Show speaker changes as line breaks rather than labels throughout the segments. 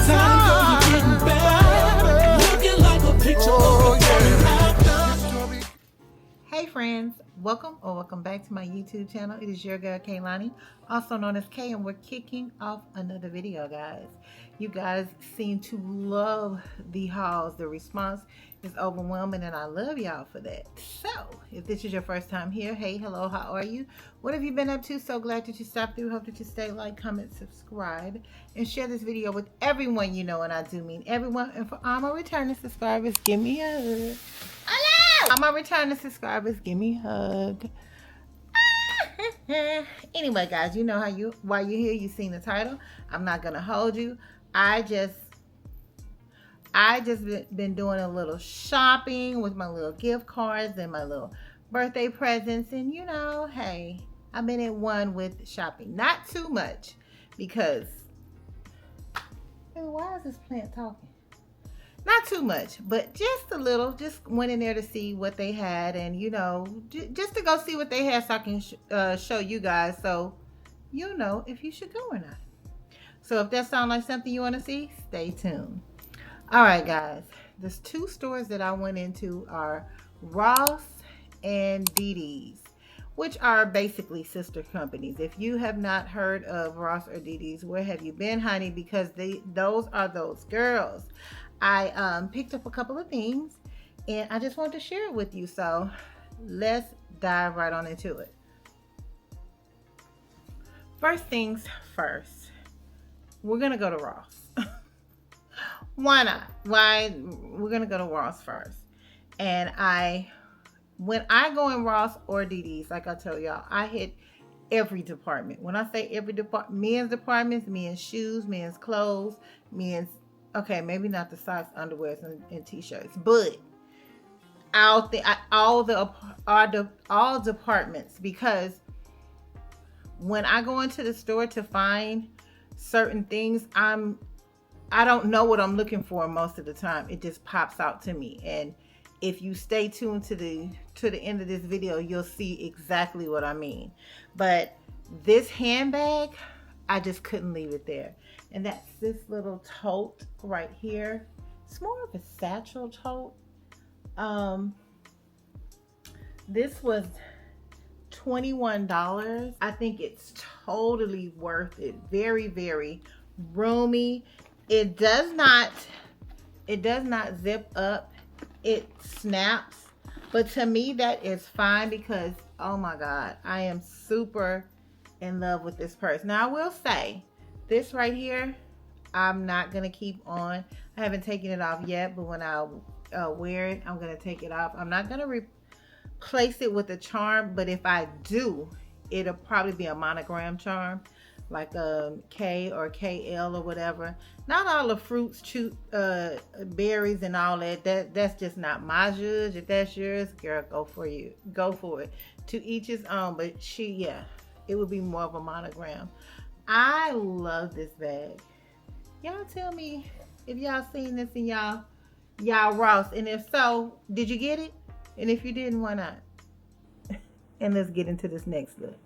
time, girl, you're getting better. Looking like a picture of a
Hey friends, welcome back to my YouTube channel. It is your girl Kaye Lanhi, also known as Kay, and we're kicking off another video, guys. You guys seem to love the hauls. The response is overwhelming, and I love y'all for that. So, if this is your first time here, hey, hello, how are you? What have you been up to? So glad that you stopped through. Hope that you stay, like, comment, subscribe, and share this video with everyone you know, and I do mean everyone. And for all my returning subscribers, give me a hug. Hello! All my returning subscribers, give me a hug. Anyway, guys, you know why you're here. You've seen the title. I'm not gonna hold you. I just been doing a little shopping with my little gift cards and my little birthday presents, and you know, hey, I've been at one with shopping. Not too much, because why is this plant talking? Not too much, but just a little. Just went in there to see what they had, and you know, just to go see what they had, so I can show you guys, so you know if you should go or not. So if that sounds like something you want to see, stay tuned. All right, guys. There's two stores that I went into are Ross and DD's, which are basically sister companies. If you have not heard of Ross or DD's, where have you been, honey? Because those are those girls. I picked up a couple of things, and I just wanted to share it with you. So let's dive right on into it. First things first, we're gonna go to Ross. Why not? Why? We're gonna go to Ross first. And when I go in Ross or DD's, like I tell y'all, I hit every department. When I say every department, men's departments, men's shoes, men's clothes, men's, okay, maybe not the socks, underwears, and t-shirts, but all departments, because when I go into the store to find certain things, I don't know what I'm looking for most of the time. It just pops out to me, and if you stay tuned to the end of this video, you'll see exactly what I mean. But this handbag, I just couldn't leave it there. And that's this little tote right here. It's more of a satchel tote. This was $21. I think it's totally worth it. Very, very roomy. It does not zip up. It snaps. But to me, that is fine, because oh my God, I am super in love with this purse. Now I will say, this right here, I'm not gonna keep on. I haven't taken it off yet, but when I wear it, I'm gonna take it off. I'm not gonna replace it with a charm, but if I do, it'll probably be a monogram charm, like K or KL or whatever. Not all the fruits, berries and all that's just not my judge. If that's yours, girl, go for it. To each his own. But it would be more of a monogram. I love this bag. Y'all tell me if y'all seen this in y'all Ross, and if so, did you get it? And if you didn't, why not? And let's get into this next look.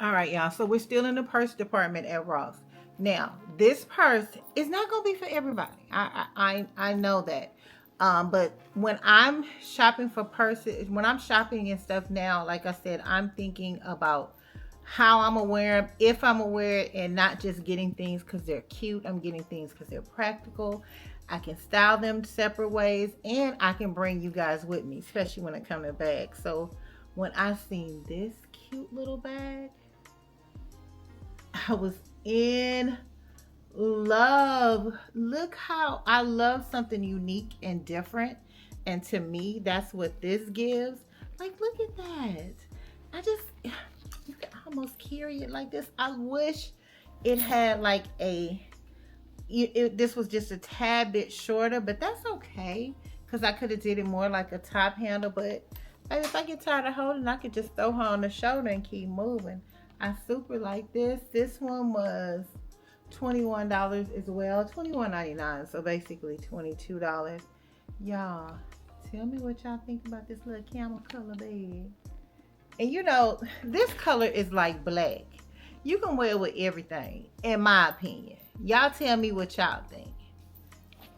All right, y'all, so we're still in the purse department at Ross. Now, this purse is not gonna be for everybody. I know that. But when I'm shopping for purses, when I'm shopping and stuff now, like I said, I'm thinking about how I'm gonna wear them, if I'm gonna wear it, and not just getting things because they're cute. I'm getting things because they're practical. I can style them separate ways, and I can bring you guys with me, especially when it comes to bags. So when I seen this cute little bag, I was in love. Look how I love something unique and different, and to me, that's what this gives. Like, look at that. You can almost carry it like this. I wish it had like this was just a tad bit shorter, but that's okay, because I could have did it more like a top handle. But if I get tired of holding, I could just throw her on the shoulder and keep moving. I super like this. This one was $21 as well, $21.99, so basically $22. Y'all, tell me what y'all think about this little camel color bag. And you know, this color is like black. You can wear it with everything, in my opinion. Y'all tell me what y'all think.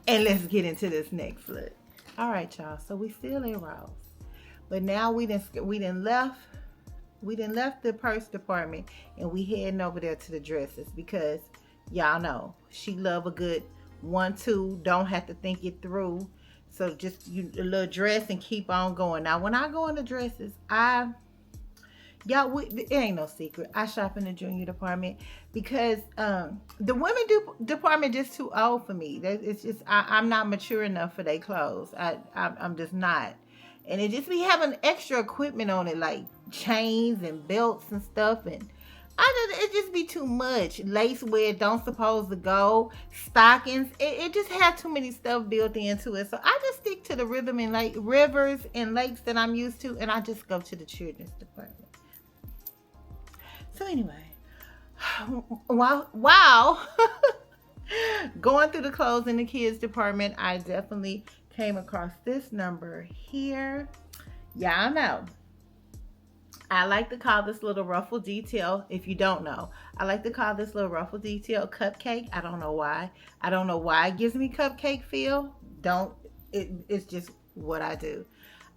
And let's get into this next look. All right, y'all. So we still in Ross, but now we done left the purse department and we heading over there to the dresses because y'all know she love a good 1-2. Don't have to think it through. So just a little dress and keep on going. Now when I go into dresses, it ain't no secret. I shop in the junior department because the women department just too old for me. It's just I'm not mature enough for their clothes. I'm just not, and it just be having extra equipment on it like chains and belts and stuff, and it just be too much. Lace where it don't supposed to go, stockings. It just had too many stuff built into it. So I just stick to the rivers and lakes that I'm used to, and I just go to the children's department. So anyway, wow. Going through the clothes in the kids department, I definitely came across this number here. Y'all know, I like to call this little ruffle detail, if you don't know, I like to call this little ruffle detail cupcake. I don't know why. I don't know why it gives me cupcake feel. It's just what I do.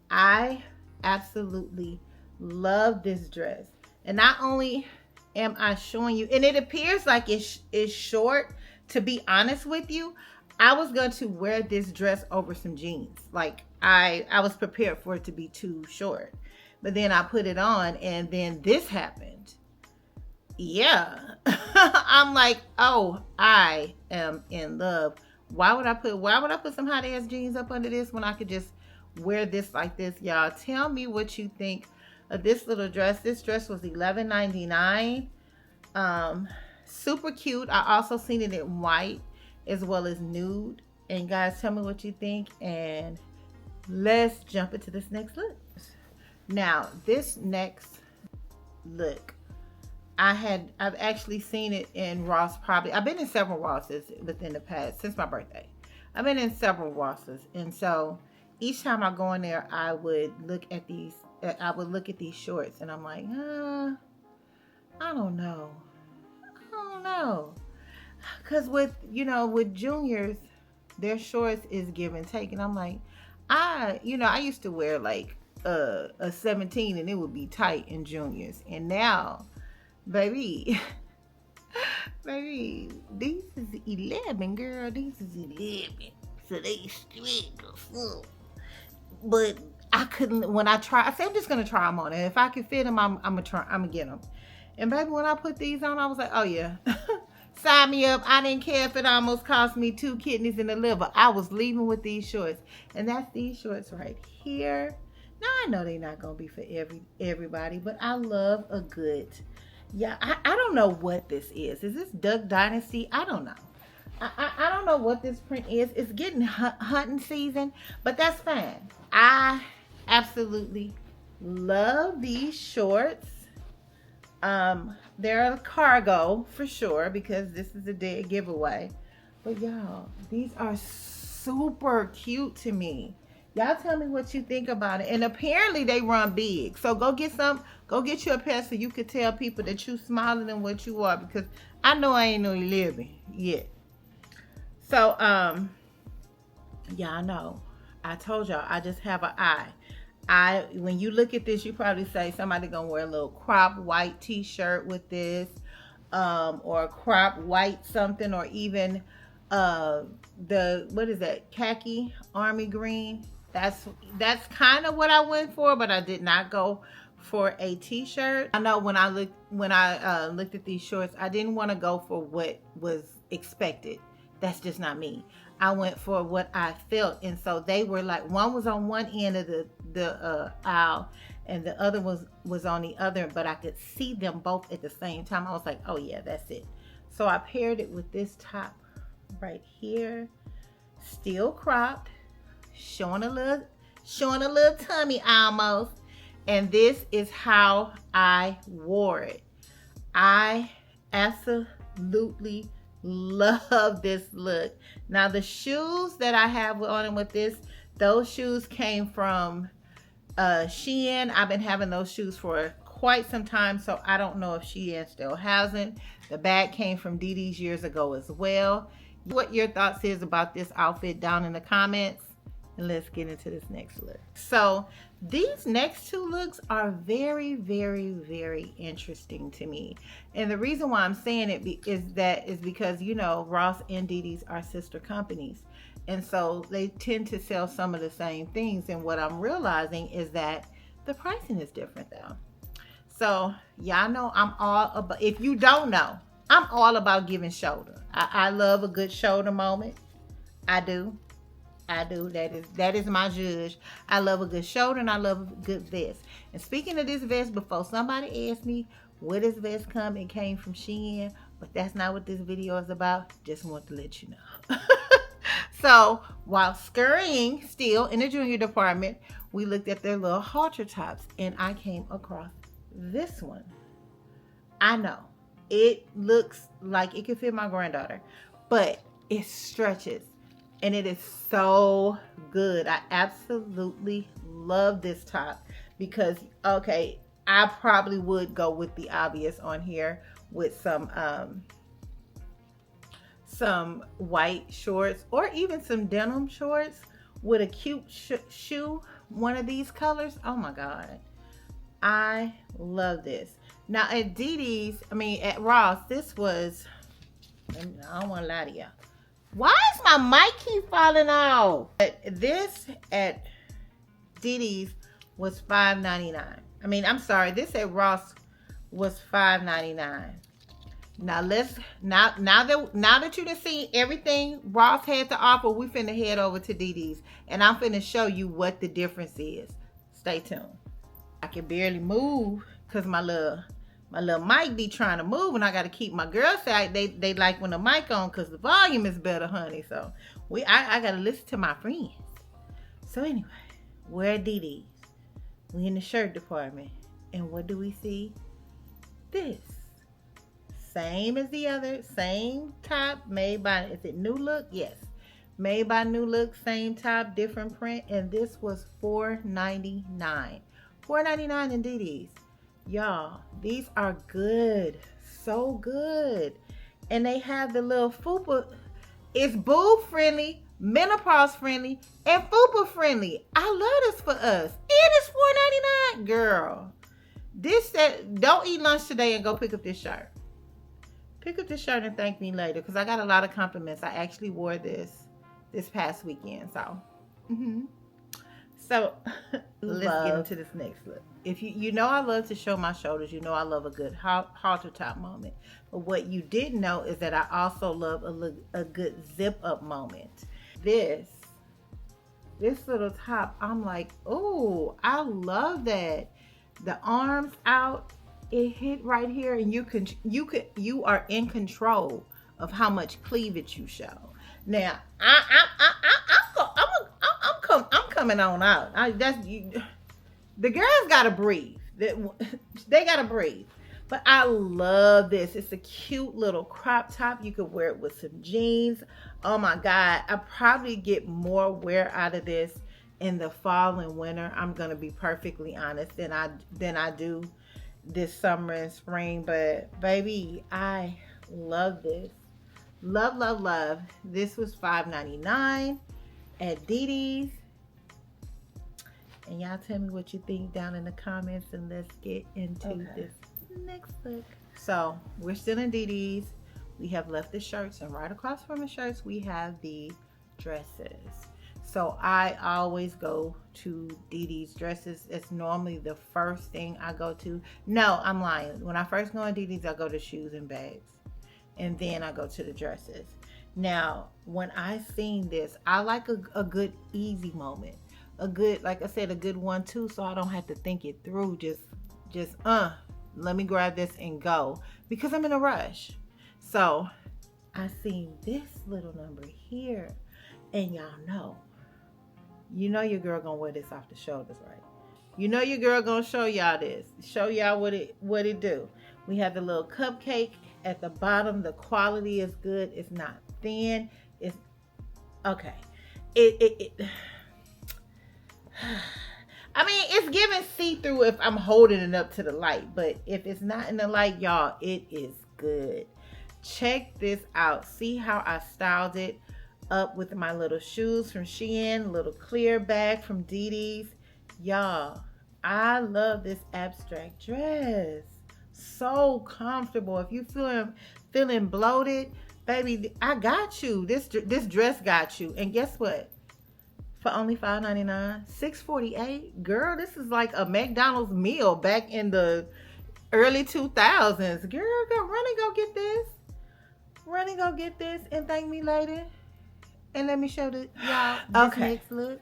I absolutely love this dress. And not only am I showing you, and it appears like it's short, to be honest with you, I was going to wear this dress over some jeans. Like I was prepared for it to be too short. But then I put it on and then this happened. Yeah. I'm like, oh, I am in love. Why would I put some hot ass jeans up under this when I could just wear this like this, y'all? Tell me what you think of this little dress. This dress was $11.99. Super cute. I also seen it in white as well as nude. And guys, tell me what you think, and let's jump into this next look. Now, this next look, I've actually seen it in Ross. I've been in several Rosses within the past, since my birthday. I've been in several Rosses, and so each time I go in there, I would look at these shorts, and I'm like, I don't know. Because with juniors, their shorts is give and take, and I'm like, I used to wear like a 17 and it would be tight in juniors, and now, baby, these is 11, girl. These is 11, so they struggle. But I couldn't. When I said I'm just gonna try them on, and if I can fit them, I'm gonna get them. And baby, when I put these on, I was like, oh yeah, sign me up. I didn't care if it almost cost me 2 kidneys and a liver. I was leaving with these shorts, and that's these shorts right here. Now I know they're not gonna be for everybody, but I love a good. Yeah, I don't know what this is. Is this Duck Dynasty? I don't know. I don't know what this print is. It's getting hunting season, but that's fine. I absolutely love these shorts. They're a cargo for sure because this is a dead giveaway. But y'all, these are super cute to me. Y'all tell me what you think about it. And apparently they run big. So go get you a pair so you could tell people that you smaller than what you are, because I know I ain't no 11 yet. So, y'all know, I told y'all, I just have an eye. When you look at this, you probably say somebody gonna wear a little crop white t-shirt with this, or a crop white something, or even what is that, khaki army green. That's kind of what I went for, but I did not go for a t-shirt. I know when I looked at these shorts, I didn't want to go for what was expected. That's just not me. I went for what I felt, and so they were like, one was on one end of the aisle, and the other was on the other, but I could see them both at the same time. I was like, oh yeah, that's it. So I paired it with this top right here, still cropped, showing a little tummy almost, and this is how I wore it. I absolutely love this look. Now the shoes that I have on with this, those shoes came from Shein. I've been having those shoes for quite some time, so I don't know if Shein still has it. The bag came from DD's years ago as well. What your thoughts is about this outfit down in the comments, and let's get into this next look. So these next two looks are very, very, very interesting to me, and the reason why I'm saying it is because, you know, Ross and DD's are sister companies, and so they tend to sell some of the same things. And what I'm realizing is that the pricing is different though. So y'all know I'm all about, if you don't know, I'm all about giving shoulder. I love a good shoulder moment. I do. That is my judge. I love a good shoulder and I love a good vest. And speaking of this vest, before somebody asked me where this vest come, it came from Shein, but that's not what this video is about. Just want to let you know. So while scurrying still in the junior department, we looked at their little halter tops, and I came across this one. I know it looks like it could fit my granddaughter, but it stretches and it is so good. I absolutely love this top because, okay, I probably would go with the obvious on here with some white shorts or even some denim shorts with a cute shoe, one of these colors. Oh my God, I love this. Now at DD's, at Ross, this was, I don't want to lie to you. Why is my mic keep falling off? This at DD's was $5.99. I'm sorry, this at Ross was $5.99. Now now that you done seen everything Ross had to offer, we finna head over to DD's and I'm finna show you what the difference is. Stay tuned. I can barely move because my little mic be trying to move, and I gotta keep my girls side. They like when the mic on because the volume is better, honey. So I gotta listen to my friends. So anyway, we're at DD's. We in the shirt department, and what do we see? This. Same as the other, same top, made by, is it New Look? Yes. Made by New Look, same top, different print, and this was $4.99. $4.99 in DD's. Y'all, these are good. So good. And they have the little fupa. It's boob friendly, menopause friendly, and fupa friendly. I love this for us. And it's $4.99. Girl, don't eat lunch today and go pick up this shirt. Pick up this shirt and thank me later, because I got a lot of compliments. I actually wore this past weekend. So, So let's get into this next look. If you know I love to show my shoulders, you know I love a good halter top moment. But what you didn't know is that I also love a good zip up moment. This little top, I'm like, oh, I love that. The arms out. It hit right here, and you are in control of how much cleavage you show. Now, I'm coming on out. The girls gotta breathe. They gotta breathe. But I love this. It's a cute little crop top. You could wear it with some jeans. Oh my God, I probably get more wear out of this in the fall and winter. I'm gonna be perfectly honest than I do this summer and spring. But baby, I love this. Love. This was $5.99 at DD's. And y'all tell me what you think down in the comments, and let's get into this next look. So we're still in DD's. We have left the shirts, and right across from the shirts we have the dresses. So I always go to DD's dresses. It's normally the first thing I go to. No, I'm lying. When I first go to DD's, I go to shoes and bags, and then I go to the dresses. Now, when I seen this, I like a good easy moment. A good, like I said, a good 1-2, so I don't have to think it through. Just let me grab this and go, because I'm in a rush. So I seen this little number here, and y'all know, your girl gonna wear this off the shoulders, right? Your girl gonna show y'all this, show y'all what it do. We have the little cupcake at the bottom. The quality is good. It's not thin. It's okay. I mean, it's giving see-through if I'm holding it up to the light, but if it's not in the light, y'all, it is good. Check this out. See how I styled it up with my little shoes from Shein, little clear bag from DD's. Y'all, I love this abstract dress. So comfortable. If you feeling bloated, baby, I got you. This dress got you. And guess what? For only $5.99, $6.48. Girl, this is like a McDonald's meal back in the early 2000s. Girl, run and go get this. Run and go get this and thank me later. And let me show y'all this next look.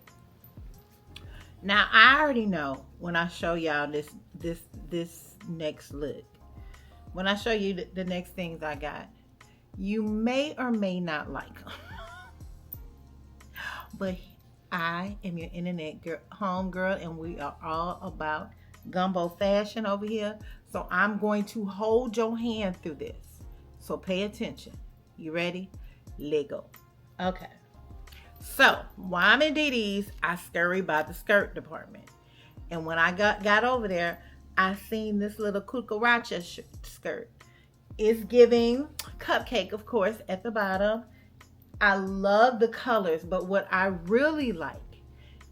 Now, I already know when I show y'all this next look. When I show you the next things I got, you may or may not like them. But I am your internet home girl, and we are all about gumbo fashion over here. So I'm going to hold your hand through this. So pay attention. You ready? Let go. Okay. So while I'm in DD's, I scurry by the skirt department. And when I got over there, I seen this little cucaracha skirt. It's giving cupcake, of course, at the bottom. I love the colors, but what I really like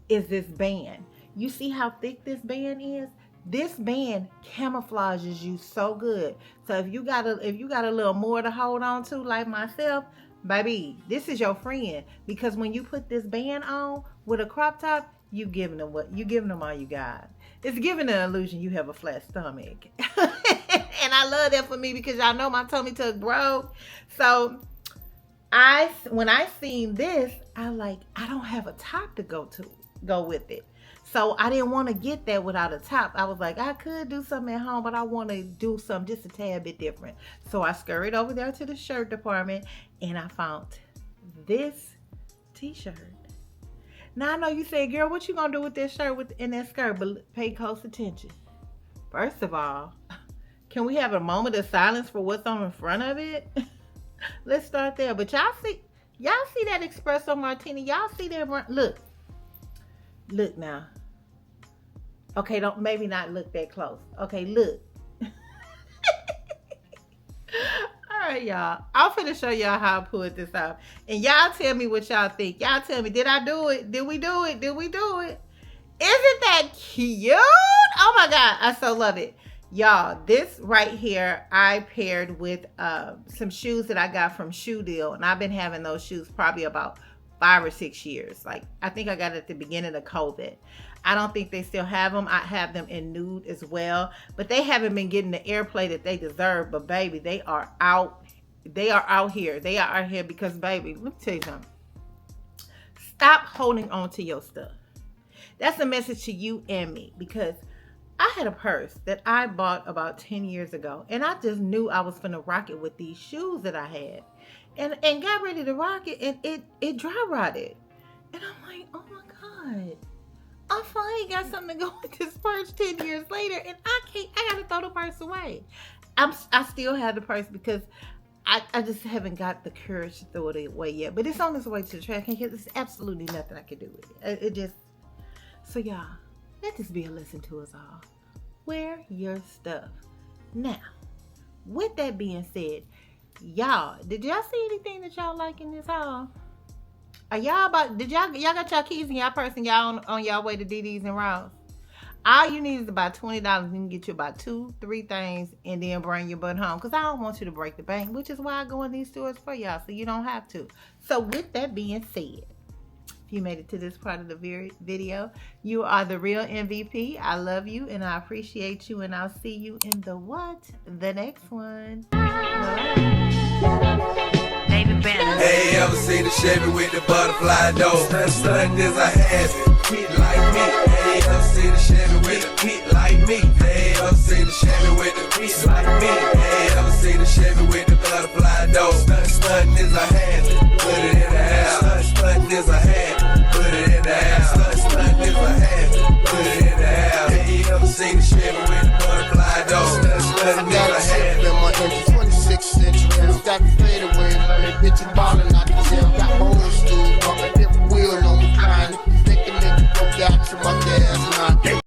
is this band. You see how thick this band is? This band camouflages you so good. So if you got a little more to hold on to, like myself, baby, this is your friend. Because when you put this band on with a crop top, you giving them all you got. It's giving an illusion you have a flat stomach. And I love that for me because y'all know my tummy tuck broke. So when I seen this, I don't have a top to go with it. So I didn't want to get that without a top. I was like, I could do something at home, but I want to do something just a tad bit different. So I scurried over there to the shirt department and I found this t-shirt. Now I know you say, girl, what you gonna do with this shirt in that skirt? But pay close attention. First of all, can we have a moment of silence for what's on in front of it? Let's start there. But y'all see that espresso martini? Y'all see that? Look now. Okay, maybe not look that close. Okay, look. All right, y'all. I'm finna show y'all how I pulled this off. And y'all tell me what y'all think. Y'all tell me, did I do it? Did we do it? Did we do it? Isn't that cute? Oh my God, I so love it. Y'all, this right here, I paired with some shoes that I got from Shoe Deal. And I've been having those shoes probably about 5 or 6 years. Like, I think I got it at the beginning of COVID. I don't think they still have them. I have them in nude as well. But they haven't been getting the airplay that they deserve. But baby, they are out. They are out here. They are out here because, baby, let me tell you something. Stop holding on to your stuff. That's a message to you and me. Because I had a purse that I bought about 10 years ago. And I just knew I was going to rock it with these shoes that I had. And got ready to rock it, and it dry rotted. And I'm like, oh my God. I finally got something to go with this purse 10 years later, and I gotta throw the purse away. I still have the purse because I just haven't got the courage to throw it away yet. But it's on its way to the trash, and there's absolutely nothing I can do with it. So y'all, let this be a lesson to us all. Wear your stuff. Now, with that being said, y'all, did y'all see anything that y'all like in this haul? Are y'all y'all got y'all keys in y'all purse and y'all on y'all way to DD's and Ross? All you need is about $20. You can get you about 2-3 things and then bring your butt home. Because I don't want you to break the bank, which is why I go in these stores for y'all, so you don't have to. So with that being said, if you made it to this part of the video, you are the real MVP. I love you and I appreciate you, and I'll see you in the next one. Bye.
Hey, ever seen the Chevy with the butterfly door? Stunned as I have it, kid like me. Hey, ever seen the Chevy with a kid like me? Hey, ever seen the Chevy with the kid like me? Hey, ever seen the Chevy with the butterfly door? Stunned as I have it, put it in the house. Stunned as I have it, put it in the house. Stunned as I have it, put it in the house. Hey, ever seen the Chevy